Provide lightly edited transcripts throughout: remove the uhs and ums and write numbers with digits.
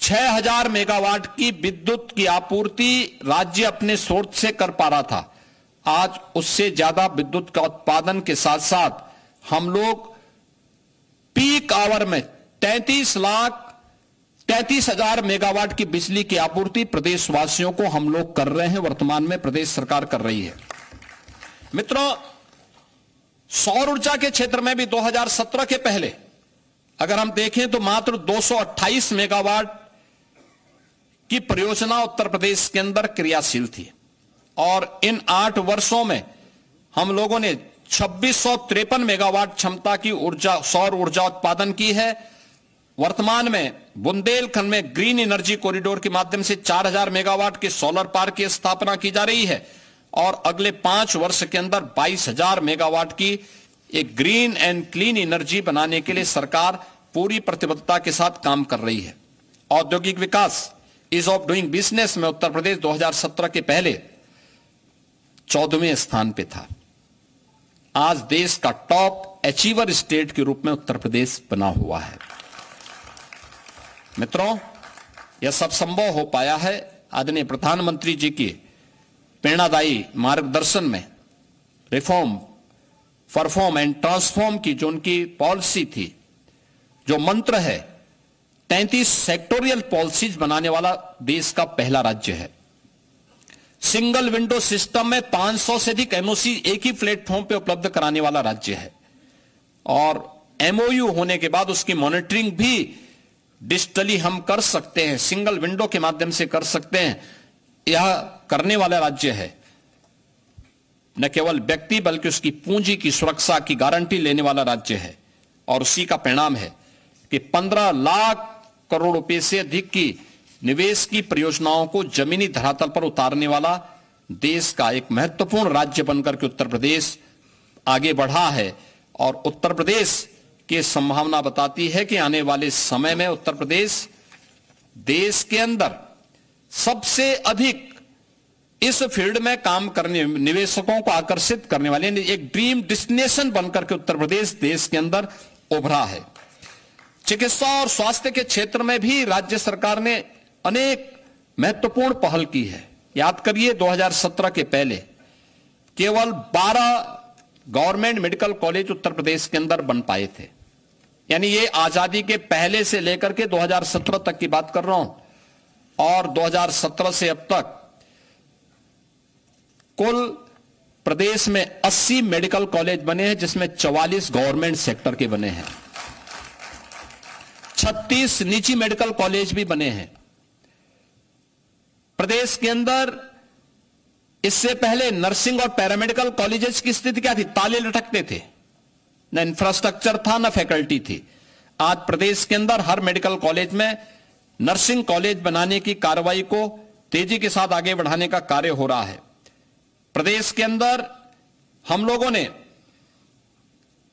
6000 megawatt की विद्युत की आपूर्ति राज्य अपने स्रोत से कर पा रहा था। आज उससे ज्यादा विद्युत का उत्पादन के साथ साथ हम लोग पीक आवर में 33,33,000 मेगावाट की बिजली की आपूर्ति प्रदेशवासियों को हम लोग कर रहे हैं। वर्तमान में प्रदेश सरकार कर रही है। मित्रों, सौर ऊर्जा के क्षेत्र में भी 2017 के पहले अगर हम देखें तो मात्र 228 मेगावाट की परियोजना उत्तर प्रदेश के अंदर क्रियाशील थी और इन 8 वर्षों में हम लोगों ने 2653 मेगावाट क्षमता की ऊर्जा सौर ऊर्जा उत्पादन की है। वर्तमान में बुंदेलखंड में ग्रीन एनर्जी कॉरिडोर के माध्यम से 4000 मेगावाट के सोलर पार्क की स्थापना की जा रही है और अगले 5 वर्ष के अंदर 22,000 मेगावाट की एक ग्रीन एंड क्लीन एनर्जी बनाने के लिए सरकार पूरी प्रतिबद्धता के साथ काम कर रही है। औद्योगिक विकास ईज ऑफ डूइंग बिजनेस में उत्तर प्रदेश 2017 के पहले 14वें स्थान पे था। आज देश का टॉप अचीवर स्टेट के रूप में उत्तर प्रदेश बना हुआ है। मित्रों, यह सब संभव हो पाया है आदरणीय प्रधानमंत्री जी की प्रेरणादायी मार्गदर्शन में। रिफॉर्म, परफॉर्म एंड ट्रांसफॉर्म की जो उनकी पॉलिसी थी, जो मंत्र है, 33 सेक्टोरियल पॉलिसीज बनाने वाला देश का पहला राज्य है। सिंगल विंडो सिस्टम में 500 से अधिक एमओसी एक ही प्लेटफॉर्म पे उपलब्ध कराने वाला राज्य है और एमओयू होने के बाद उसकी मॉनिटरिंग भी डिजिटली हम कर सकते हैं, सिंगल विंडो के माध्यम से कर सकते हैं। यह करने वाला राज्य है। न केवल व्यक्ति बल्कि उसकी पूंजी की सुरक्षा की गारंटी लेने वाला राज्य है और उसी का परिणाम है कि 15 लाख करोड़ रुपए से अधिक की निवेश की परियोजनाओं को जमीनी धरातल पर उतारने वाला देश का एक महत्वपूर्ण राज्य बनकर के उत्तर प्रदेश आगे बढ़ा है। और उत्तर प्रदेश की संभावना बताती है कि आने वाले समय में उत्तर प्रदेश देश के अंदर सबसे अधिक इस फील्ड में काम करने, निवेशकों को आकर्षित करने वाले एक ड्रीम डेस्टिनेशन बनकर के उत्तर प्रदेश देश के अंदर उभरा है। चिकित्सा और स्वास्थ्य के क्षेत्र में भी राज्य सरकार ने अनेक महत्वपूर्ण पहल की है। याद करिए, 2017 के पहले केवल 12 government medical college Uttar Pradesh के अंदर बन पाए थे। यानी ये आजादी के पहले से लेकर के 2017 तक की बात कर रहा हूं और 2017 से अब तक कुल प्रदेश में 80 मेडिकल कॉलेज बने हैं, जिसमें 44 गवर्नमेंट सेक्टर के बने हैं। 36 निजी मेडिकल कॉलेज भी बने हैं। प्रदेश के अंदर इससे पहले नर्सिंग और पैरामेडिकल कॉलेजेस की स्थिति क्या थी? ताले लटकते थे, न इंफ्रास्ट्रक्चर था न फैकल्टी थी। आज प्रदेश के अंदर हर मेडिकल कॉलेज में नर्सिंग कॉलेज बनाने की कार्रवाई को तेजी के साथ आगे बढ़ाने का कार्य हो रहा है। प्रदेश के अंदर हम लोगों ने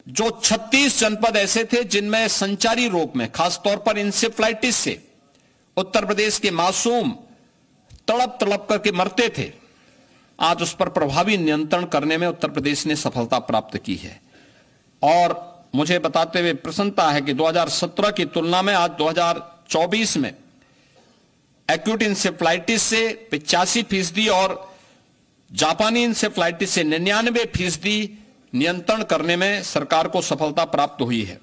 जो 36 जनपद ऐसे थे जिनमें संचारी रोग में खासतौर पर इंसेफ्लाइटिस से उत्तर प्रदेश के मासूम तड़प तड़प करके मरते थे, आज उस पर प्रभावी नियंत्रण करने में उत्तर प्रदेश ने सफलता प्राप्त की है। और मुझे बताते हुए प्रसन्नता है कि 2017 की तुलना में आज 2024 में एक्यूट इंसेफ्लाइटिस से 85% और जापानी इंसेफ्लाइटिस से 99% नियंत्रण करने में सरकार को सफलता प्राप्त हुई है।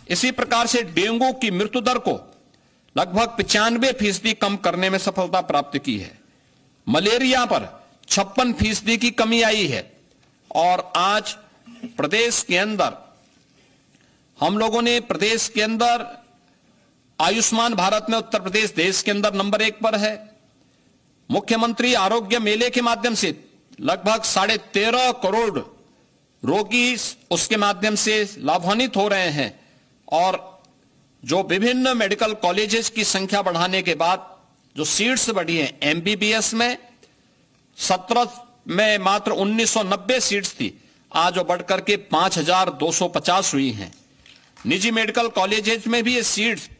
इसी प्रकार से डेंगू की मृत्यु दर को लगभग 95% कम करने में सफलता प्राप्त की है। मलेरिया पर 56% की कमी आई है और आज प्रदेश के अंदर हम लोगों ने प्रदेश के अंदर आयुष्मान भारत में उत्तर प्रदेश देश के अंदर नंबर 1 पर है। मुख्यमंत्री आरोग्य मेले के माध्यम से लगभग 13.5 करोड़ रोगी उसके माध्यम से लाभान्वित हो रहे हैं और जो विभिन्न मेडिकल कॉलेजेस की संख्या बढ़ाने के बाद जो सीट्स बढ़ी हैं, एमबीबीएस में 17 में मात्र 1990 सीट्स थी, आज वो बढ़कर के 5250 हुई हैं। निजी मेडिकल कॉलेजेस में भी ये सीट्स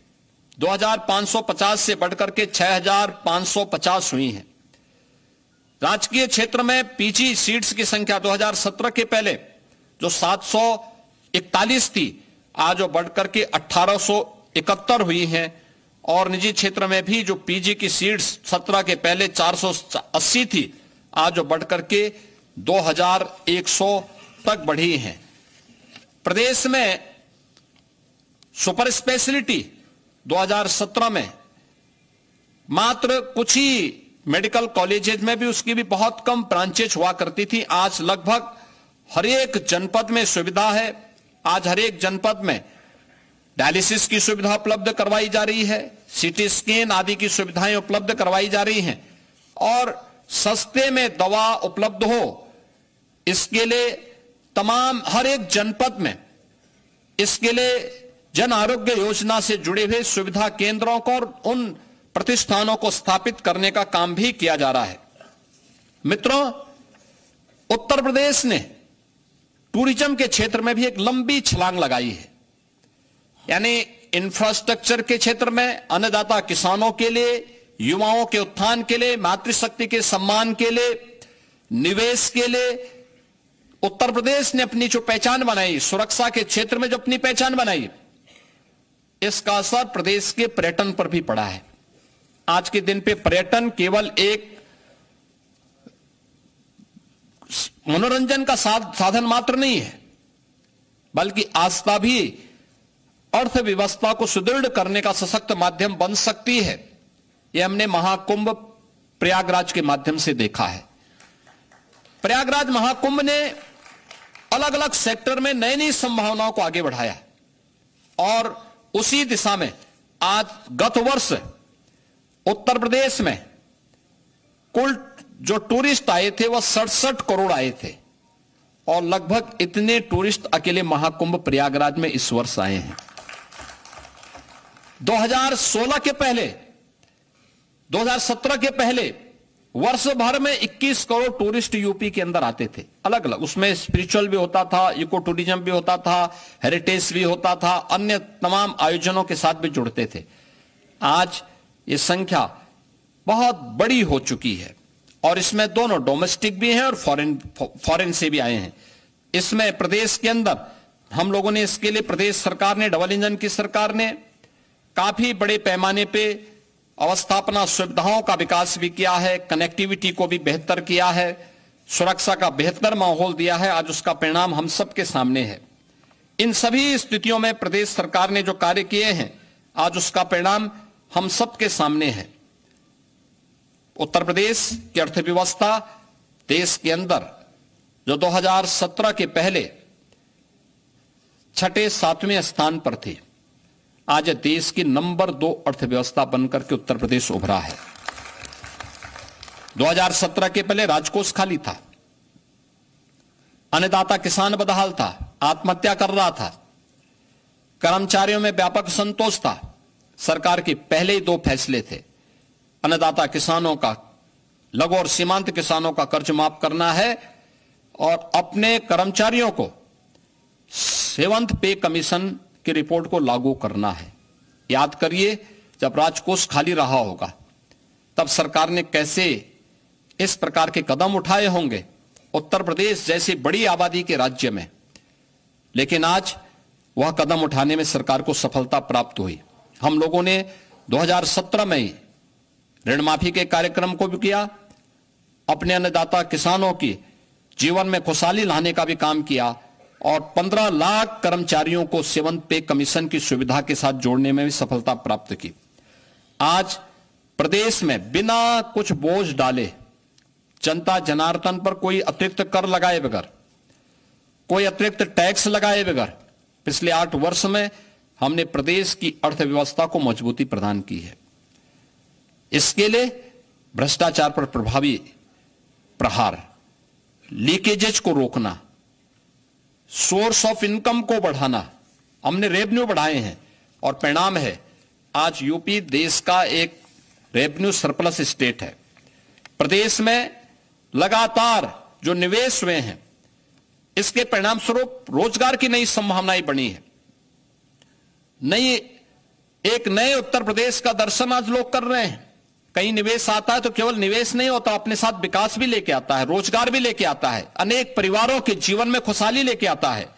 2550 से बढ़कर के 6550 हुई हैं। राजकीय क्षेत्र में पीजी सीट्स की संख्या 2017 के पहले जो 741 थी, आज वो बढ़कर के 1871 हुई हैं और निजी क्षेत्र में भी जो पीजी की सीट्स 17 के पहले 480 थी, आज जो बढ़कर के 2100 तक बढ़ी हैं। प्रदेश में सुपर स्पेशलिटी 2017 में मात्र कुछ ही मेडिकल कॉलेजेज में भी उसकी भी बहुत कम ब्रांचेज हुआ करती थी। आज लगभग हर एक जनपद में सुविधा है। आज हर एक जनपद में डायलिसिस की सुविधा उपलब्ध करवाई जा रही है, सीटी स्कैन आदि की सुविधाएं उपलब्ध करवाई जा रही हैं और सस्ते में दवा उपलब्ध हो, इसके लिए तमाम हर एक जनपद में इसके लिए जन आरोग्य योजना से जुड़े हुए सुविधा केंद्रों को और उन प्रतिष्ठानों को स्थापित करने का काम भी किया जा रहा है। मित्रों, उत्तर प्रदेश ने टूरिज्म के क्षेत्र में भी एक लंबी छलांग लगाई है। यानी इंफ्रास्ट्रक्चर के क्षेत्र में अन्नदाता किसानों के लिए, युवाओं के उत्थान के लिए, मातृशक्ति के सम्मान के लिए, निवेश के लिए उत्तर प्रदेश ने अपनी जो पहचान बनाई, सुरक्षा के क्षेत्र में जो अपनी पहचान बनाई, इसका असर प्रदेश के पर्यटन पर भी पड़ा है। आज के दिन पे पर्यटन केवल एक मनोरंजन का साधन मात्र नहीं है, बल्कि आस्था भी अर्थव्यवस्था को सुदृढ़ करने का सशक्त माध्यम बन सकती है। यह हमने महाकुंभ प्रयागराज के माध्यम से देखा है। प्रयागराज महाकुंभ ने अलग अलग सेक्टर में नई नई संभावनाओं को आगे बढ़ाया और उसी दिशा में आज गत वर्ष उत्तर प्रदेश में कुल जो टूरिस्ट आए थे वह 67 करोड़ आए थे और लगभग इतने टूरिस्ट अकेले महाकुंभ प्रयागराज में इस वर्ष आए हैं। 2016 के पहले, 2017 के पहले वर्ष भर में 21 करोड़ टूरिस्ट यूपी के अंदर आते थे। अलग अलग, उसमें स्पिरिचुअल भी होता था, इको टूरिज्म भी होता था, हेरिटेज भी होता था, अन्य तमाम आयोजनों के साथ भी जुड़ते थे। आज ये संख्या बहुत बड़ी हो चुकी है और इसमें दोनों डोमेस्टिक भी हैं और फॉरेन से भी आए हैं। इसमें प्रदेश के अंदर हम लोगों ने इसके लिए प्रदेश सरकार ने, डबल इंजन की सरकार ने काफी बड़े पैमाने पे अवस्थापना सुविधाओं का विकास भी किया है, कनेक्टिविटी को भी बेहतर किया है, सुरक्षा का बेहतर माहौल दिया है। आज उसका परिणाम हम सबके सामने है। इन सभी स्थितियों में प्रदेश सरकार ने जो कार्य किए हैं, आज उसका परिणाम हम सबके सामने है। उत्तर प्रदेश की अर्थव्यवस्था देश के अंदर जो 2017 के पहले 6-7वें स्थान पर थी, आज देश की नंबर 2 अर्थव्यवस्था बनकर के उत्तर प्रदेश उभरा है। 2017 के पहले राजकोष खाली था, अन्नदाता किसान बदहाल था, आत्महत्या कर रहा था, कर्मचारियों में व्यापक असंतोष था। सरकार के पहले ही 2 फैसले थे, अन्नदाता किसानों का, लघु और सीमांत किसानों का कर्ज माफ करना है और अपने कर्मचारियों को 7th पे कमीशन की रिपोर्ट को लागू करना है। याद करिए, जब राजकोष खाली रहा होगा तब सरकार ने कैसे इस प्रकार के कदम उठाए होंगे उत्तर प्रदेश जैसी बड़ी आबादी के राज्य में, लेकिन आज वह कदम उठाने में सरकार को सफलता प्राप्त हुई। हम लोगों ने 2017 में ही ऋण माफी के कार्यक्रम को भी किया, अपने अन्नदाता किसानों की जीवन में खुशहाली लाने का भी काम किया और 15 लाख कर्मचारियों को 7th पे कमीशन की सुविधा के साथ जोड़ने में भी सफलता प्राप्त की। आज प्रदेश में बिना कुछ बोझ डाले, जनता जनार्दन पर कोई अतिरिक्त कर लगाए बगैर, कोई अतिरिक्त टैक्स लगाए बगैर पिछले 8 वर्ष में हमने प्रदेश की अर्थव्यवस्था को मजबूती प्रदान की है। इसके लिए भ्रष्टाचार पर प्रभावी प्रहार, लीकेजेज को रोकना, सोर्स ऑफ इनकम को बढ़ाना, हमने रेवेन्यू बढ़ाए हैं और परिणाम है आज यूपी देश का एक रेवेन्यू सरप्लस स्टेट है। प्रदेश में लगातार जो निवेश हुए हैं, इसके परिणाम स्वरूप रोजगार की नई संभावनाएं बनी है। एक नए उत्तर प्रदेश का दर्शन आज लोग कर रहे हैं। कहीं निवेश आता है तो केवल निवेश नहीं होता, अपने साथ विकास भी लेके आता है, रोजगार भी लेके आता है, अनेक परिवारों के जीवन में खुशहाली लेके आता है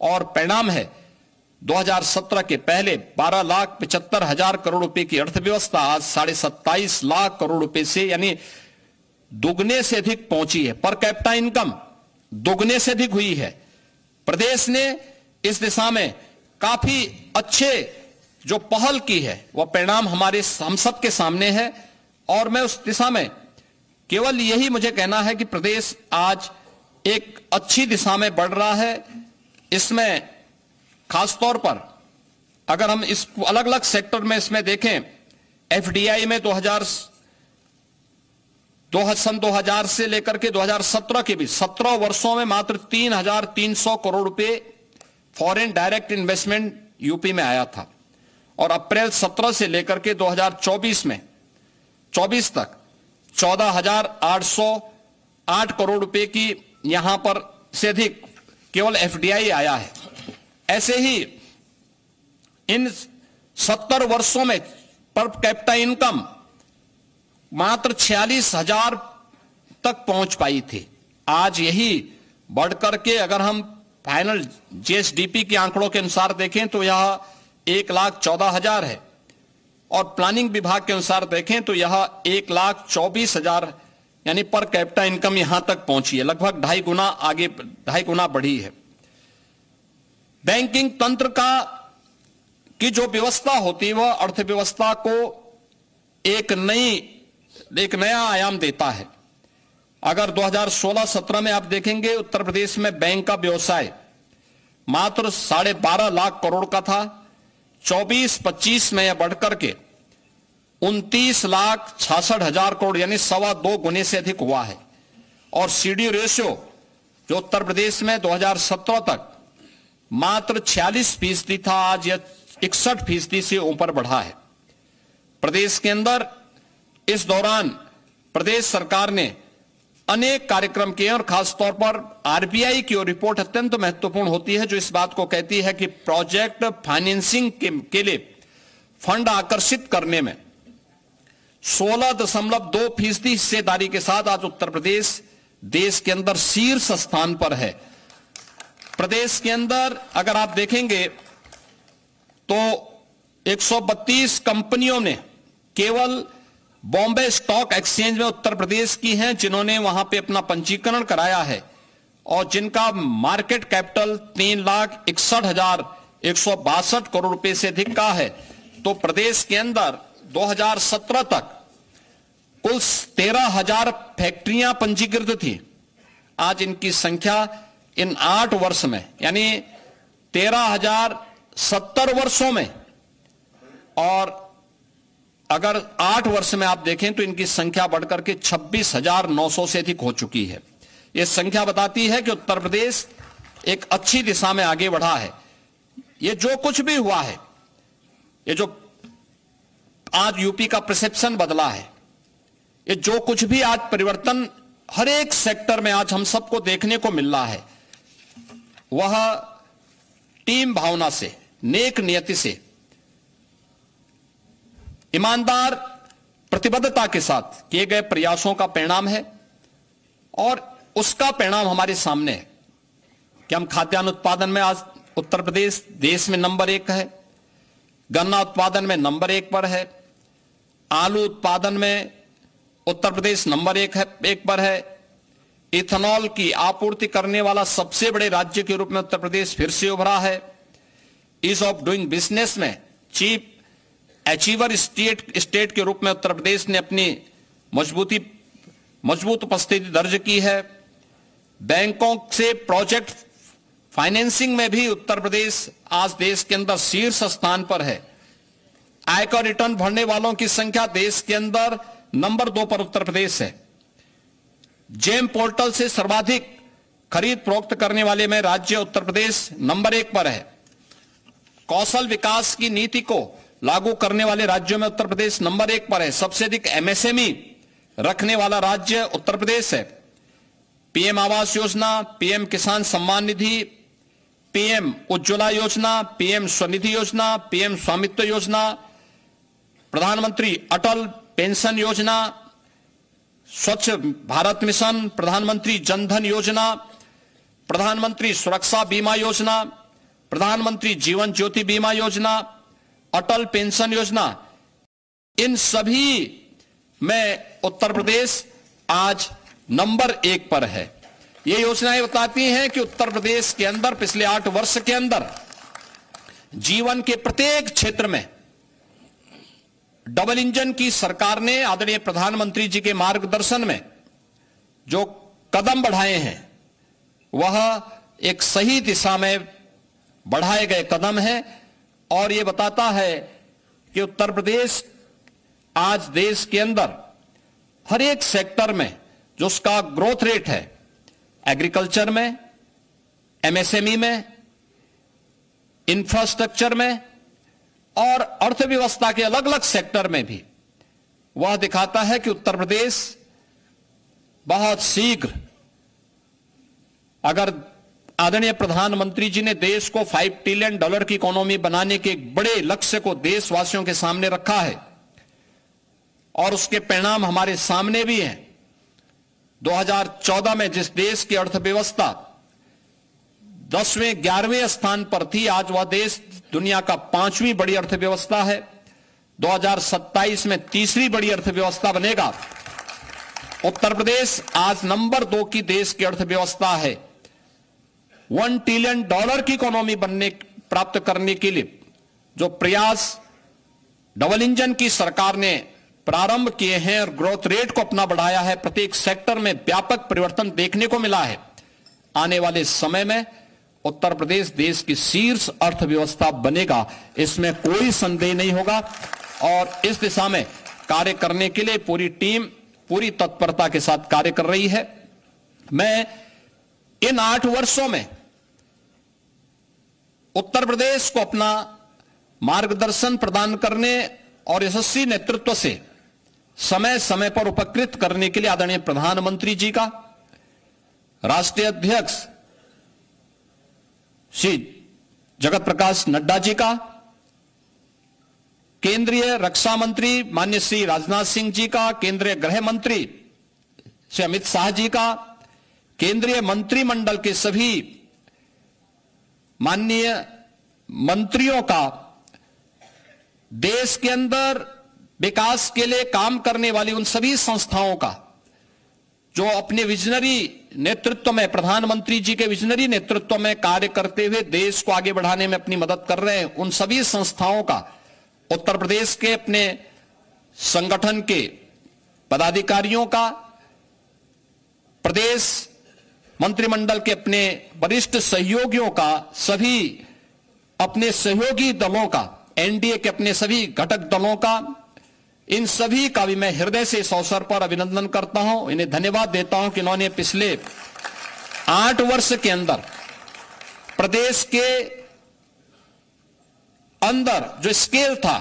और परिणाम है 2017 के पहले 12,75,000 करोड़ रुपए की अर्थव्यवस्था आज 27.5 लाख करोड़ रुपए से यानी दुगने से अधिक पहुंची है। पर कैपिटा इनकम दुगने से अधिक हुई है। प्रदेश ने इस दिशा में काफी अच्छे जो पहल की है वह परिणाम हम सब के सामने है। और मैं उस दिशा में केवल यही मुझे कहना है कि प्रदेश आज एक अच्छी दिशा में बढ़ रहा है। इसमें खासतौर पर अगर हम इस अलग अलग सेक्टर में इसमें देखें, एफडीआई में 2000 से लेकर के 2017 के बीच 17 वर्षों में मात्र 3,300 करोड़ रुपए फॉरेन डायरेक्ट इन्वेस्टमेंट यूपी में आया था। और अप्रैल 17 से लेकर के 2024 तक 14,808 करोड़ रुपए की यहां पर से अधिक केवल एफडीआई आया है। ऐसे ही इन 70 वर्षों में पर कैपिटा इनकम मात्र 46,000 तक पहुंच पाई थी। आज यही बढ़कर के अगर हम फाइनल जीएसडीपी के आंकड़ों के अनुसार देखें तो यह 1,14,000 है और प्लानिंग विभाग के अनुसार देखें तो यह 1,24,000 यानी पर कैपिटा इनकम यहां तक पहुंची है। लगभग 2.5 गुना बढ़ी है। बैंकिंग तंत्र की जो व्यवस्था होती है वह अर्थव्यवस्था को एक नया आयाम देता है। अगर 2016-17 में आप देखेंगे उत्तर प्रदेश में बैंक का व्यवसाय मात्र 12.5 लाख करोड़ का था। 24-25 में यह बढ़कर के 29,66,000 करोड़ यानी 2.25 गुने से अधिक हुआ है। और सीडी रेशियो जो उत्तर प्रदेश में 2017 तक मात्र 46% था, आज यह 61% से ऊपर बढ़ा है। प्रदेश के अंदर इस दौरान प्रदेश सरकार ने अनेक कार्यक्रम किए और खासतौर पर आरबीआई की रिपोर्ट अत्यंत महत्वपूर्ण होती है जो इस बात को कहती है कि प्रोजेक्ट फाइनेंसिंग के लिए फंड आकर्षित करने में 16.2% हिस्सेदारी के साथ आज उत्तर प्रदेश देश के अंदर शीर्ष स्थान पर है। प्रदेश के अंदर अगर आप देखेंगे तो 132 कंपनियों ने केवल बॉम्बे स्टॉक एक्सचेंज में उत्तर प्रदेश की हैं जिन्होंने वहां पे अपना पंजीकरण कराया है और जिनका मार्केट कैपिटल 3,61,162 करोड़ रुपए से अधिक का है। तो प्रदेश के अंदर 2017 तक कुल 13,000 फैक्ट्रियां पंजीकृत थी। आज इनकी संख्या इन 8 वर्ष में यानी 13,070 वर्षों में और अगर 8 वर्ष में आप देखें तो इनकी संख्या बढ़कर के 26,900 से अधिक हो चुकी है। यह संख्या बताती है कि उत्तर प्रदेश एक अच्छी दिशा में आगे बढ़ा है। ये जो कुछ भी हुआ है, ये जो आज यूपी का परसेप्शन बदला है, ये जो कुछ भी आज परिवर्तन हर एक सेक्टर में आज हम सबको देखने को मिल रहा है, वह टीम भावना से, नेक नियति से, ईमानदार प्रतिबद्धता के साथ किए गए प्रयासों का परिणाम है। और उसका परिणाम हमारे सामने है कि हम खाद्यान्न उत्पादन में आज उत्तर प्रदेश देश में नंबर 1 है, गन्ना उत्पादन में नंबर 1 पर है, आलू उत्पादन में उत्तर प्रदेश नंबर 1 पर है, इथेनॉल की आपूर्ति करने वाला सबसे बड़े राज्य के रूप में उत्तर प्रदेश फिर से उभरा है। ईज ऑफ डूइंग बिजनेस में चीफ अचीवर स्टेट के रूप में उत्तर प्रदेश ने अपनी मजबूत उपस्थिति दर्ज की है। बैंकों से प्रोजेक्ट फाइनेंसिंग में भी उत्तर प्रदेश आज देश के अंदर शीर्ष स्थान पर है। आयकर रिटर्न भरने वालों की संख्या देश के अंदर नंबर 2 पर उत्तर प्रदेश है। जेम पोर्टल से सर्वाधिक खरीद फरोख्त करने वाले में राज्य उत्तर प्रदेश नंबर 1 पर है। कौशल विकास की नीति को लागू करने वाले राज्यों में उत्तर प्रदेश नंबर 1 पर है। सबसे अधिक एमएसएमई रखने वाला राज्य उत्तर प्रदेश है। पीएम आवास योजना, पीएम किसान सम्मान निधि, पीएम उज्ज्वला योजना, पीएम स्वनिधि योजना, पीएम स्वामित्व योजना, प्रधानमंत्री अटल पेंशन योजना, स्वच्छ भारत मिशन, प्रधानमंत्री जनधन योजना, प्रधानमंत्री सुरक्षा बीमा योजना, प्रधानमंत्री जीवन ज्योति बीमा योजना, अटल पेंशन योजना, इन सभी में उत्तर प्रदेश आज नंबर 1 पर है। ये योजनाएं बताती हैं कि उत्तर प्रदेश के अंदर पिछले 8 वर्ष के अंदर जीवन के प्रत्येक क्षेत्र में डबल इंजन की सरकार ने आदरणीय प्रधानमंत्री जी के मार्गदर्शन में जो कदम बढ़ाए हैं वह एक सही दिशा में बढ़ाए गए कदम हैं और यह बताता है कि उत्तर प्रदेश आज देश के अंदर हर एक सेक्टर में जो उसका ग्रोथ रेट है, एग्रीकल्चर में, एमएसएमई में, इंफ्रास्ट्रक्चर में और अर्थव्यवस्था के अलग अलग सेक्टर में भी, वह दिखाता है कि उत्तर प्रदेश बहुत शीघ्र, अगर आदरणीय प्रधानमंत्री जी ने देश को $5 ट्रिलियन की इकोनॉमी बनाने के एक बड़े लक्ष्य को देशवासियों के सामने रखा है और उसके परिणाम हमारे सामने भी हैं। 2014 में जिस देश की अर्थव्यवस्था 10वें 11वें स्थान पर थी, आज वह देश दुनिया का 5वीं बड़ी अर्थव्यवस्था है। 2027 में 3री बड़ी अर्थव्यवस्था बनेगा। उत्तर प्रदेश आज नंबर 2 की देश की अर्थव्यवस्था है। $1 ट्रिलियन की इकोनॉमी प्राप्त करने के लिए जो प्रयास डबल इंजन की सरकार ने प्रारंभ किए हैं और ग्रोथ रेट को अपना बढ़ाया है, प्रत्येक सेक्टर में व्यापक परिवर्तन देखने को मिला है। आने वाले समय में उत्तर प्रदेश देश की शीर्ष अर्थव्यवस्था बनेगा, इसमें कोई संदेह नहीं होगा और इस दिशा में कार्य करने के लिए पूरी टीम पूरी तत्परता के साथ कार्य कर रही है। मैं इन 8 वर्षों में उत्तर प्रदेश को अपना मार्गदर्शन प्रदान करने और यशस्वी नेतृत्व से समय समय पर उपकृत करने के लिए आदरणीय प्रधानमंत्री जी का, राष्ट्रीय अध्यक्ष श्री जगत प्रकाश नड्डा जी का, केंद्रीय रक्षा मंत्री माननीय श्री राजनाथ सिंह जी का, केंद्रीय गृह मंत्री श्री अमित शाह जी का, केंद्रीय मंत्रिमंडल के सभी माननीय मंत्रियों का, देश के अंदर विकास के लिए काम करने वाली उन सभी संस्थाओं का जो अपने विजनरी नेतृत्व में, प्रधानमंत्री जी के विजनरी नेतृत्व में कार्य करते हुए देश को आगे बढ़ाने में अपनी मदद कर रहे हैं, उन सभी संस्थाओं का, उत्तर प्रदेश के अपने संगठन के पदाधिकारियों का, प्रदेश मंत्रिमंडल के अपने वरिष्ठ सहयोगियों का, सभी अपने सहयोगी दलों का, एनडीए के अपने सभी घटक दलों का, इन सभी का भी मैं हृदय से इस अवसर पर अभिनंदन करता हूं, इन्हें धन्यवाद देता हूं कि इन्होंने पिछले 8 वर्ष के अंदर प्रदेश के अंदर जो स्केल था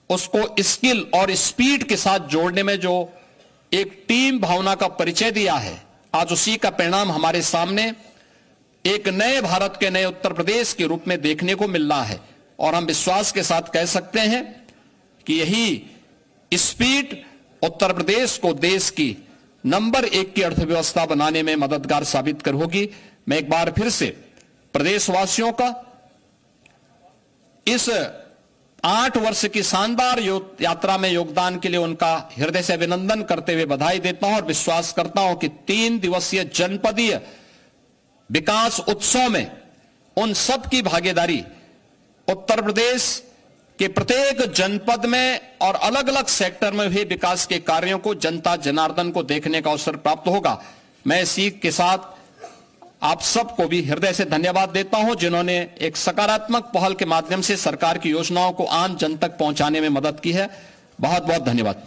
उसको स्किल और स्पीड के साथ जोड़ने में जो एक टीम भावना का परिचय दिया है, आज उसी का परिणाम हमारे सामने एक नए भारत के नए उत्तर प्रदेश के रूप में देखने को मिल रहा है और हम विश्वास के साथ कह सकते हैं कि यही स्पीड उत्तर प्रदेश को देश की नंबर 1 की अर्थव्यवस्था बनाने में मददगार साबित कर होगी। मैं एक बार फिर से प्रदेशवासियों का इस 8 वर्ष की शानदार यात्रा में योगदान के लिए उनका हृदय से अभिनंदन करते हुए बधाई देता हूं और विश्वास करता हूं कि 3 दिवसीय जनपदीय विकास उत्सव में उन सब की भागीदारी उत्तर प्रदेश के प्रत्येक जनपद में और अलग अलग सेक्टर में हुए विकास के कार्यों को जनता जनार्दन को देखने का अवसर प्राप्त होगा। मैं इसी के साथ आप सबको भी हृदय से धन्यवाद देता हूं जिन्होंने एक सकारात्मक पहल के माध्यम से सरकार की योजनाओं को आम जन तक पहुंचाने में मदद की है। बहुत बहुत धन्यवाद।